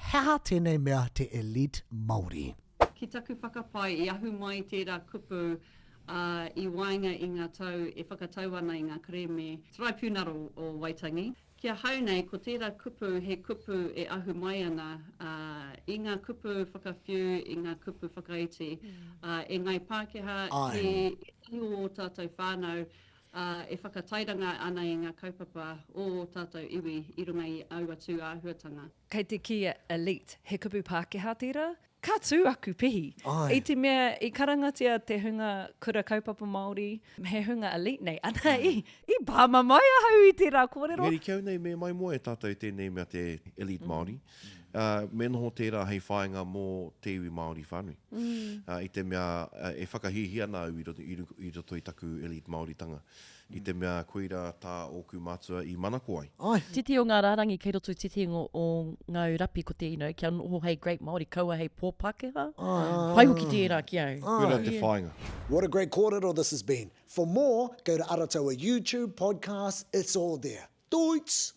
Hea tēnei mea te elite Māori. Ki taku whakapai I ahu mai tērā kupu I wainga I ngā tau e whakatau ana I ngā Kereama traipūnaro o Waitangi. Kia hau nei, ko tērā kupu he kupu e ahu mai ana I ngā kupu whakawhiu, I ngā kupu whakaiti, e ngai Pākehā e o tātou whānau e whakatairanga ana I ngā kaupapa o tātou iwi I runga I auatu āhuatanga. Kei te kia elite, he kupu Pākehā tērā, ka tū aku pihi. I te mea, I karangatia te hunga kura kaupapa Māori, he hunga elite nei, ana I pāma mai ahau I tērā kōrero. Ngeri kiau nei me mai mua e tātou tēnei mea te elite Māori. Me noho tērā hei whāinga mō te iwi Māori whānui. I te mea e whakahihi ana au I roto I taku elite Māori tanga. I te mea koira tā oku mātua I manako ai. Titi o ngā rārangi kei roto titi o ngā urapi ko te ino, kia noho hei great Māori, kaua hei pō Pākehā. Pai hoki tērā ki au. Koira te whāinga. What a great kōrero this has been. For more, go to Arataua YouTube podcast. It's all there. Doits!